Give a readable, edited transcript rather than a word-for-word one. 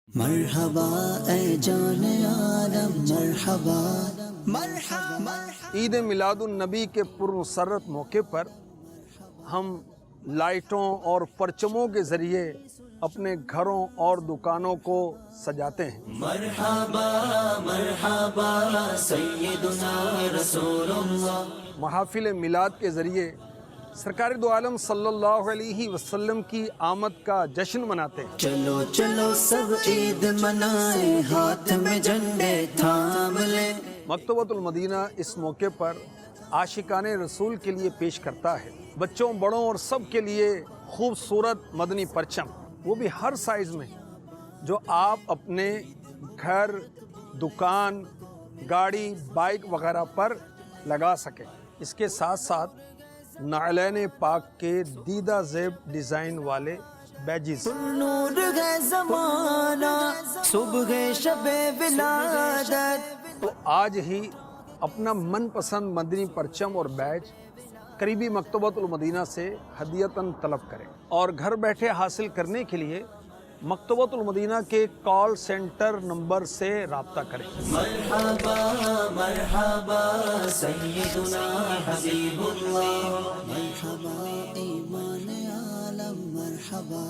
مرحبا اے جان عالم مرحبا مرحبا۔ عید میلاد النبی کے پرمسرت موقع پر ہم لائٹوں اور پرچموں کے ذریعے اپنے گھروں اور دکانوں کو سجاتے ہیں۔ مرحبا مرحبا سیدنا رسول اللہ۔ محافل میلاد کے ذریعے سرکار دو عالم صلی اللہ علیہ وسلم کی آمد کا جشن مناتے ہیں۔ چلو چلو سب عید منائیں، ہاتھ میں جھنڈے تھام لیں۔ مکتبۃ المدینہ اس موقع پر عاشقان رسول کے لیے پیش کرتا ہے بچوں بڑوں اور سب کے لیے خوبصورت مدنی پرچم، وہ بھی ہر سائز میں، جو آپ اپنے گھر، دکان، گاڑی، بائک وغیرہ پر لگا سکیں۔ اس کے ساتھ ساتھ نعلین پاک کے دیدہ زیب ڈیزائن والے بیجز۔ نور ہے زمانہ صبح شب ولادت۔ تو آج ہی اپنا من پسند مدنی پرچم اور بیج قریبی مکتبۃ المدینہ سے ہدیتاً طلب کریں، اور گھر بیٹھے حاصل کرنے کے لیے مکتبۃ المدینہ کے کال سینٹر نمبر سے رابطہ کریں۔ مرحبا مرحبا سیدنا حبیب اللہ، مرحبا ایمان عالم مرحبا۔